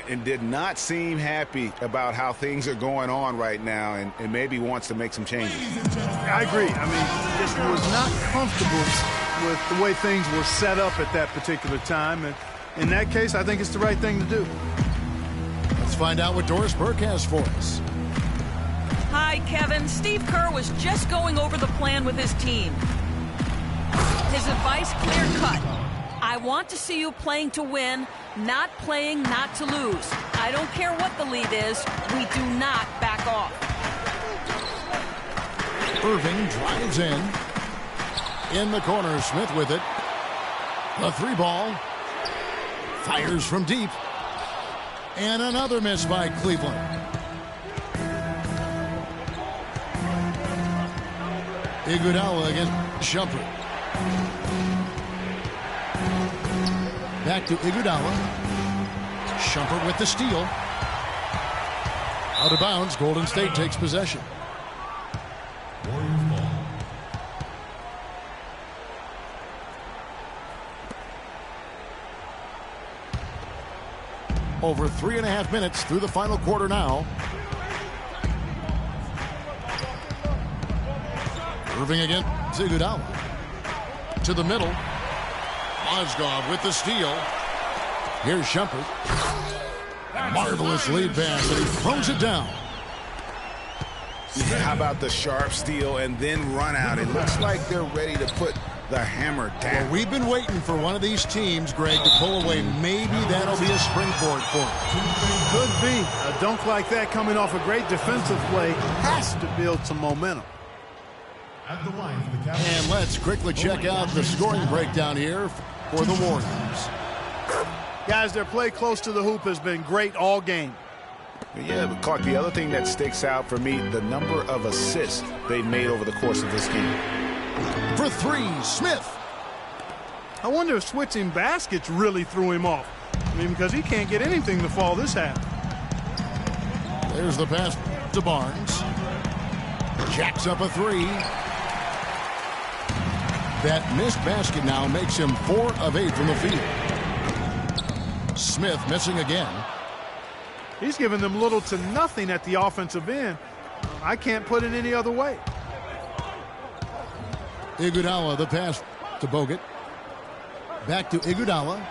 And did not seem happy about how things are going on right now, and maybe wants to make some changes. I agree. I mean, just was not comfortable with the way things were set up at that particular time. And in that case, I think it's the right thing to do. Let's find out what Doris Burke has for us. Hi, Kevin. Steve Kerr was just going over the plan with his team. His advice clear-cut. I want to see you playing to win, not playing not to lose. I don't care what the lead is. We do not back off. Irving drives in. In the corner, Smith with it. The 3-ball. Fires from deep. And another miss by Cleveland. Iguodala against Shumpert. Back to Iguodala. Shumpert with the steal. Out of bounds, Golden State takes possession. Over 3.5 minutes through the final quarter now. Irving again, Iguodala. To the middle. Mozgov with the steal. Here's Shumpert. Marvelous lead pass, and he throws it down. How about the sharp steal and then run out? It looks like they're ready to put the hammer down. Well, we've been waiting for one of these teams, Greg, to pull away. Maybe that'll be a springboard for them. Could be. A dunk like that coming off a great defensive play has to build some momentum. And let's quickly check out the scoring breakdown here for the Warriors. Guys, their play close to the hoop has been great all game. Yeah, but Clark, the other thing that sticks out for me, the number of assists they've made over the course of this game. For 3, Smith. I wonder if switching baskets really threw him off. I mean, because he can't get anything to fall this half. There's the pass to Barnes. Jacks up a 3. That missed basket now makes him 4 of 8 from the field. Smith missing again. He's given them little to nothing at the offensive end. I can't put it any other way. Iguodala, the pass to Bogut. Back to Iguodala.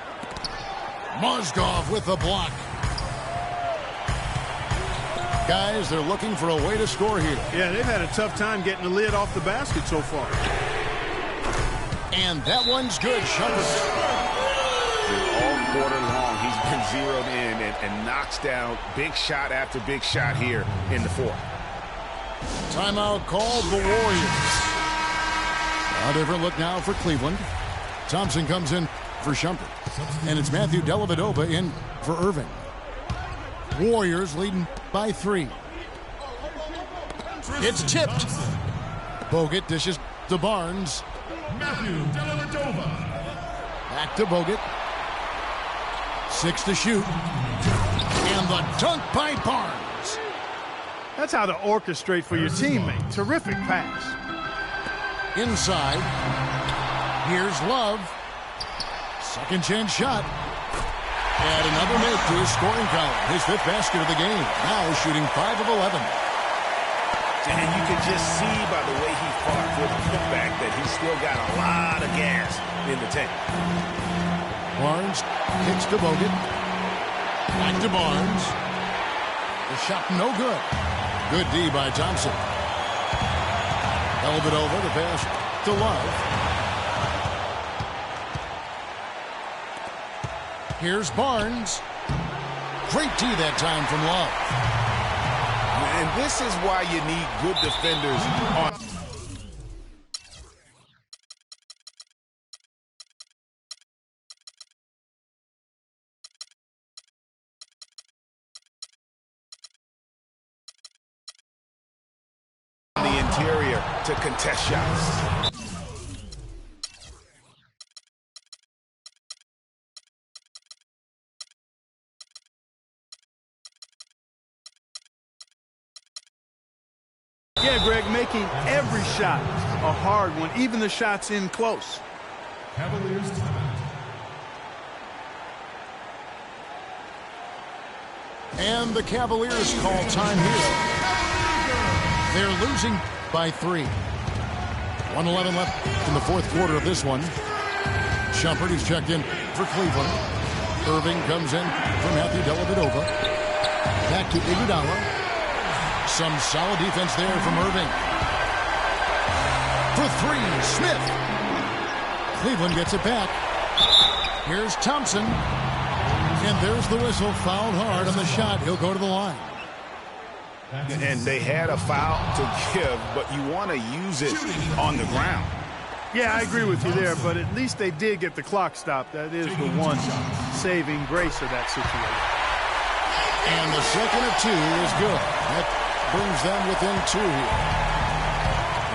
Mozgov with the block. Guys, they're looking for a way to score here. Yeah, they've had a tough time getting the lid off the basket so far. And that one's good. Shumpert. All quarter long, he's been zeroed in and knocks down big shot after big shot here in the fourth. Timeout called the Warriors. A different look now for Cleveland. Thompson comes in for Shumpert. And it's Matthew Dellavedova in for Irving. Warriors leading by 3. It's tipped. Bogut dishes to Barnes. Matthew Dellavedova. Back to Bogut. 6 to shoot. And the dunk by Barnes. That's how to orchestrate for your teammate. Terrific pass. Inside. Here's Love. Second chance shot. And another make to his scoring column. His 5th basket of the game. Now shooting 5 of 11. And you can just see by the way he fought for the putback that he's still got a lot of gas in the tank. Barnes kicks to Bogut. Back to Barnes. The shot no good. Good D by Thompson. Held it over the pass to Love. Here's Barnes. Great D that time from Love. And this is why you need good defenders on the interior to contest shots. Yeah, Greg, making every shot a hard one, even the shots in close. Cavaliers timeout. And the Cavaliers call time here. They're losing by 3. 1:11 left in the fourth quarter of this one. Shumpert is checked in for Cleveland. Irving comes in for Matthew Dellavedova. Back to Iguodala. Some solid defense there from Irving. For 3, Smith. Cleveland gets it back. Here's Thompson. And there's the whistle. Fouled hard on the shot. He'll go to the line. And they had a foul to give, but you want to use it on the ground. Yeah, I agree with you there, but at least they did get the clock stopped. That is the one saving grace of that situation. And the second of 2 is good. That brings them within 2 here.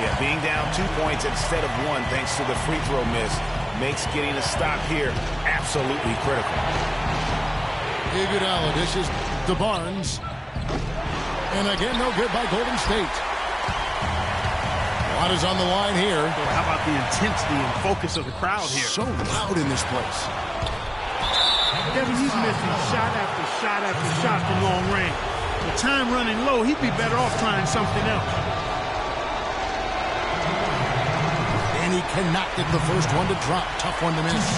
Yeah, being down 2 points instead of 1 thanks to the free throw miss makes getting a stop here absolutely critical. Iguodala dishes to Barnes. And again, no good by Golden State. A lot is on the line here. Well, how about the intensity and focus of the crowd here? So loud in this place. Kevin, he's missing shot after shot after shot from long range. With time running low, he'd be better off trying something else. And he cannot get the first one to drop. Tough one to miss.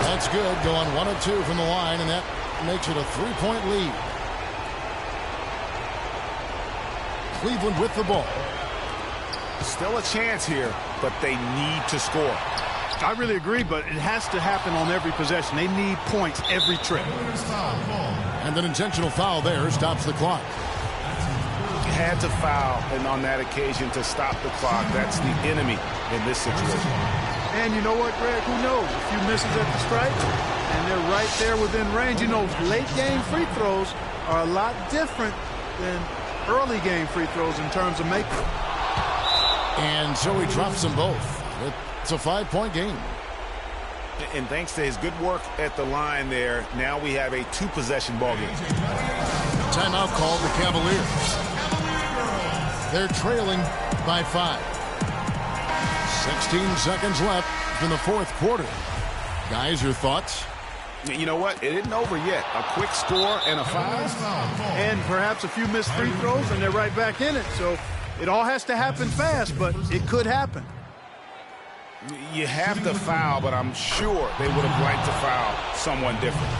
That's good. Going 1 of 2 from the line, and that makes it a 3-point lead. Cleveland with the ball. Still a chance here, but they need to score. I really agree, but it has to happen on every possession. They need points every trip. And an intentional foul there stops the clock. You had to foul, and on that occasion to stop the clock. That's the enemy in this situation. And you know what, Greg? Who knows? A few misses at the stripe, and they're right there within range. You know, late-game free throws are a lot different than early-game free throws in terms of making. And so he drops them both. It's a 5-point game. And thanks to his good work at the line there, now we have a 2-possession ball game. Timeout called the Cavaliers. They're trailing by 5. 16 seconds left in the fourth quarter. Guys, your thoughts? You know what? It isn't over yet. A quick score and a foul. And perhaps a few missed free throws, and they're right back in it. So it all has to happen fast, but it could happen. You have to foul, but I'm sure they would have liked to foul someone different.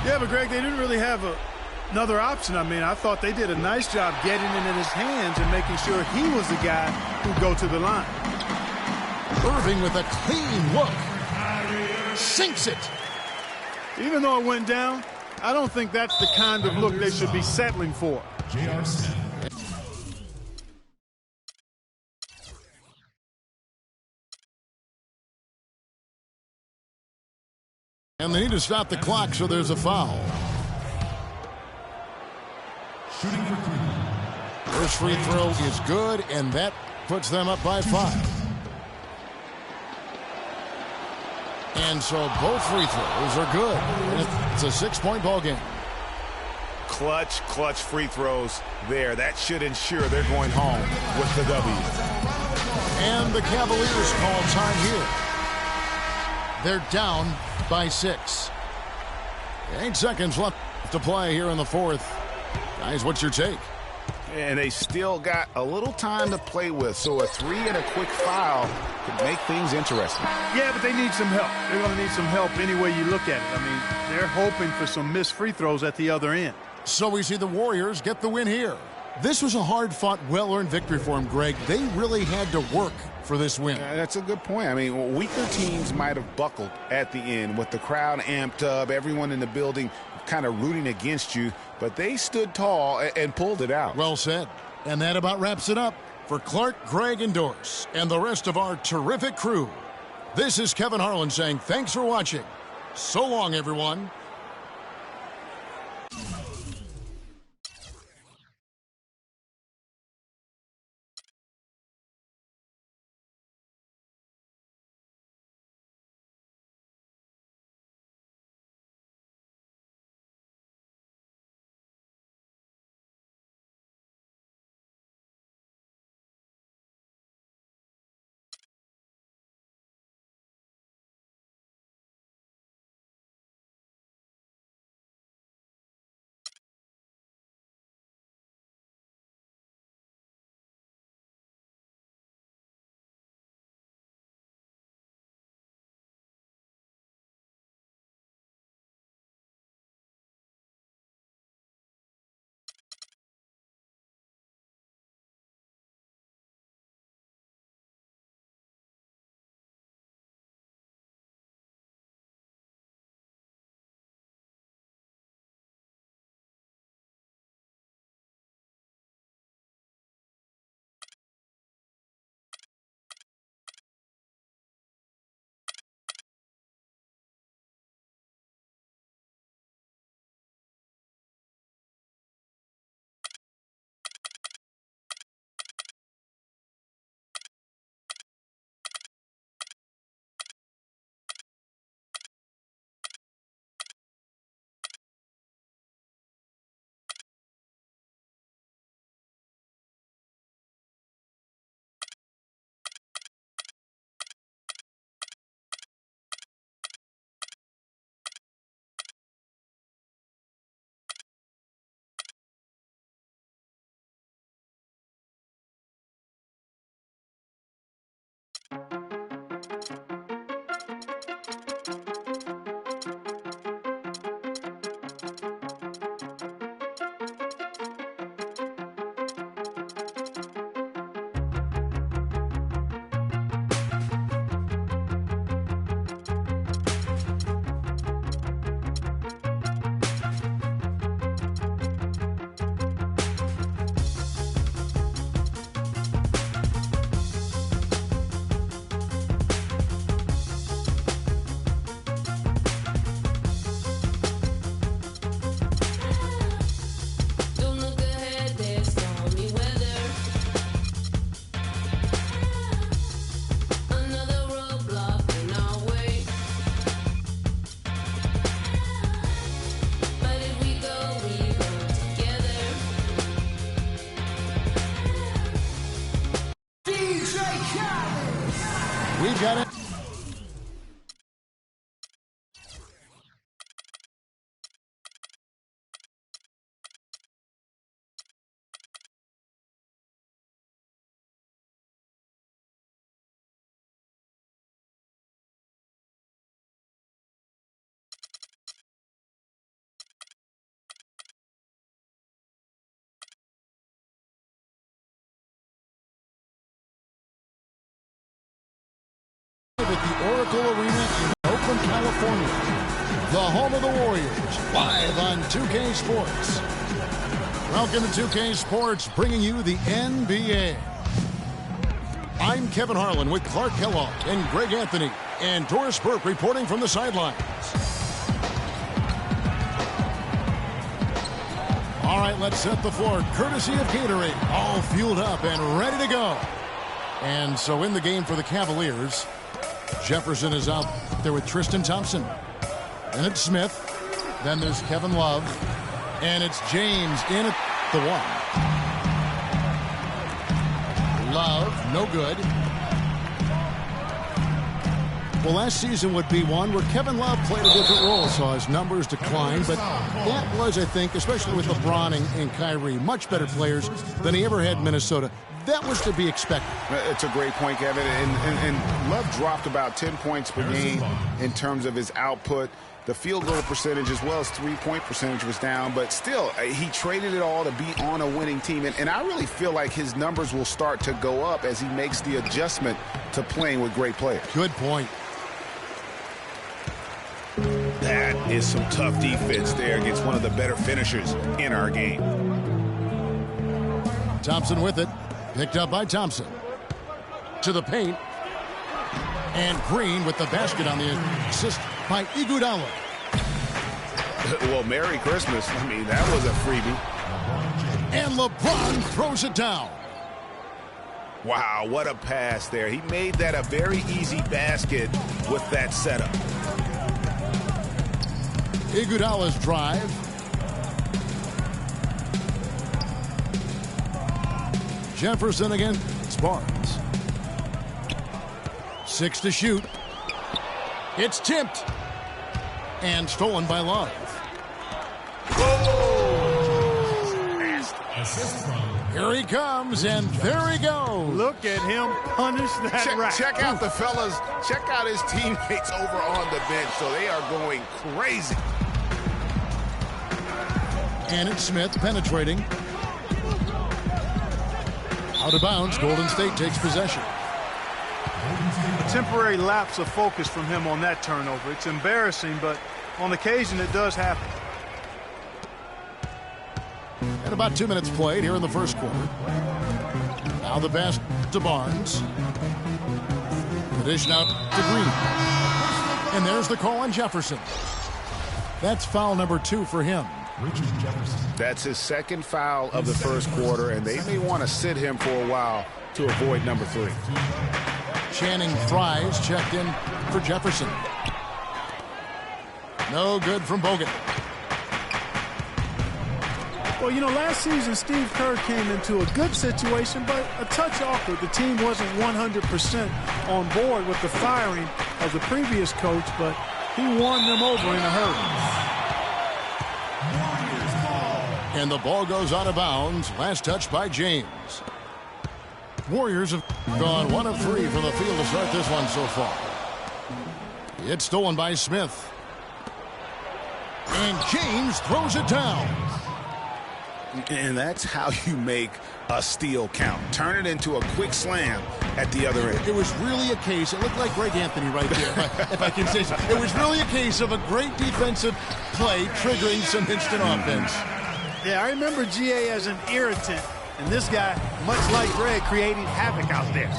Yeah, but Greg, they didn't really have another option. I mean, I thought they did a nice job getting it in his hands and making sure he was the guy who'd go to the line. Irving with a clean look. Sinks it. Even though it went down, I don't think that's the kind of look they should be settling for. And they need to stop the clock, so there's a foul. Shooting for Cleveland. First free throw is good, and that puts them up by 5. And so both free throws are good. And it's a 6-point ball game. Clutch free throws there. That should ensure they're going home with the W. And the Cavaliers call time here. They're down by 6. 8 seconds left to play here in the fourth. Guys, what's your take? And they still got a little time to play with, so a 3 and a quick foul could make things interesting. Yeah, but they need some help. They're going to need some help any way you look at it. I mean, they're hoping for some missed free throws at the other end. So we see the Warriors get the win here. This was a hard-fought, well-earned victory for them, Greg. They really had to work for this win. That's a good point. I mean, weaker teams might have buckled at the end with the crowd amped up, everyone in the building kind of rooting against you, but they stood tall and pulled it out. Well said. And that about wraps it up for Clark, Greg, and Doris, and the rest of our terrific crew. This is Kevin Harlan saying thanks for watching. So long, everyone. that. At the Oracle Arena in Oakland, California, the home of the Warriors, live on 2K Sports. Welcome to 2K Sports, bringing you the NBA. I'm Kevin Harlan with Clark Kellogg and Greg Anthony, and Doris Burke reporting from the sidelines. All right, let's set the floor, courtesy of Gatorade, all fueled up and ready to go. And so in the game for the Cavaliers, Jefferson is out there with Tristan Thompson. And it's Smith. Then there's Kevin Love. And it's James in at the one. Love, no good. Well, last season would be one where Kevin Love played a different role, saw his numbers decline, but that was, I think, especially with LeBron and Kyrie, much better players than he ever had in Minnesota. That was to be expected. It's a great point, Kevin. And Love dropped about 10 points per game in terms of his output. The field goal percentage as well as three-point percentage was down, but still, he traded it all to be on a winning team. And I really feel like his numbers will start to go up as he makes the adjustment to playing with great players. Good point. That is some tough defense there against one of the better finishers in our game. Thompson with it. Picked up by Thompson. To the paint. And Green with the basket on the assist by Iguodala. Well, Merry Christmas. I mean, that was a freebie. And LeBron throws it down. Wow, what a pass there. He made that a very easy basket with that setup. Iguodala's drive. Jefferson against Barnes. 6 to shoot. It's tipped. And stolen by Love. Here he comes, and there he goes. Look at him punish that rack. Check out the fellas. Check out his teammates over on the bench. So they are going crazy. And it's Smith penetrating. Out of bounds, Golden State takes possession. A temporary lapse of focus from him on that turnover. It's embarrassing, but on occasion it does happen. And about 2 minutes played here in the first quarter. Now the pass to Barnes. The dish out to Green. And there's the call on Jefferson. That's foul number 2 for him. That's his second foul of the first quarter, and they may want to sit him for a while to avoid number 3. Channing Fries checked in for Jefferson. No good from Bogut. Well, you know, last season Steve Kerr came into a good situation, but a touch awkward. The team wasn't 100% on board with the firing of the previous coach, but he won them over in a hurry. And the ball goes out of bounds. Last touch by James. Warriors have gone 1 of 3 from the field to start this one so far. It's stolen by Smith. And James throws it down. And that's how you make a steal count. Turn it into a quick slam at the other end. It was really a case, it looked like Greg Anthony right there, if I can say so. It was really a case of a great defensive play triggering some instant offense. Yeah, I remember GA as an irritant, and this guy, much like Greg, creating havoc out there.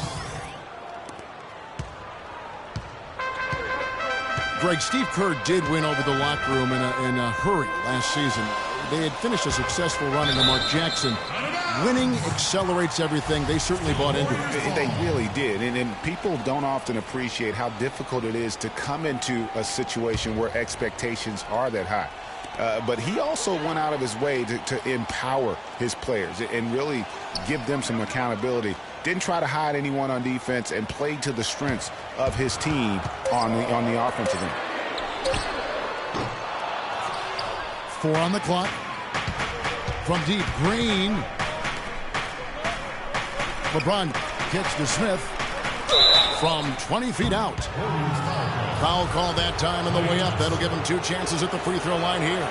Greg, Steve Kerr did win over the locker room in a hurry last season. They had finished a successful run into Mark Jackson. Winning accelerates everything. They certainly bought into it. They really did. And people don't often appreciate how difficult it is to come into a situation where expectations are that high. But he also went out of his way to empower his players and really give them some accountability Didn't try to hide anyone on defense and played to the strengths of his team on the offensive end. 4 on the clock. From deep, Green. LeBron kicks to Smith from 20 feet out. Foul call that time on the way up. That'll give him 2 chances at the free throw line here.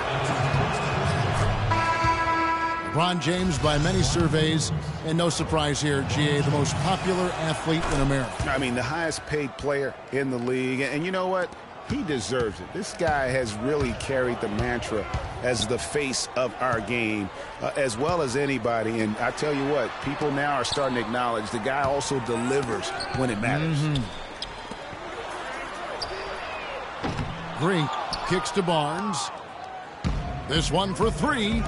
LeBron James, by many surveys, and no surprise here, GA, the most popular athlete in America. I mean, the highest paid player in the league. And you know what? He deserves it. This guy has really carried the mantra as the face of our game, as well as anybody. And I tell you what, people now are starting to acknowledge the guy also delivers when it matters. Green kicks to Barnes. This one for 3.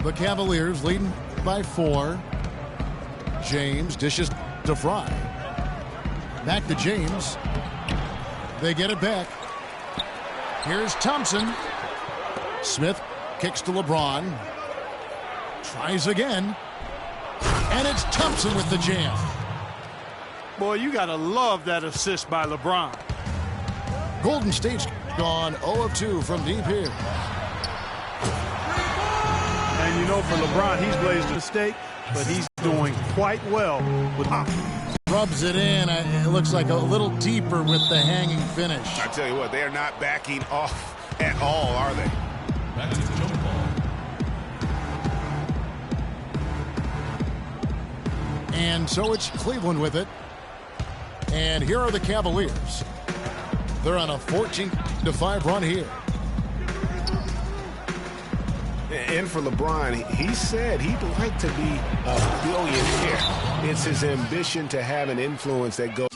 The Cavaliers leading by 4. James dishes to Fry. Back to James. They get it back. Here's Thompson. Smith kicks to LeBron. Tries again. And it's Thompson with the jam. Boy, you got to love that assist by LeBron. Golden State's gone 0 of 2 from deep here. And you know, for LeBron, he's blazed a mistake, but he's doing quite well with Rubs it in. It looks like a little deeper with the hanging finish. I tell you what, they are not backing off at all, are they? Back to the jump ball. And so it's Cleveland with it. And here are the Cavaliers. They're on a 14-5 run here. And for LeBron, he said he'd like to be a billionaire. It's his ambition to have an influence that goes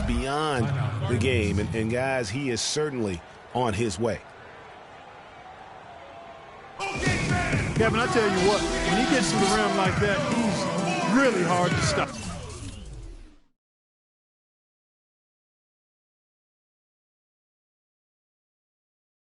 beyond the game. And guys, he is certainly on his way. Kevin, I tell you what, when he gets to the rim like that, he's really hard to stop.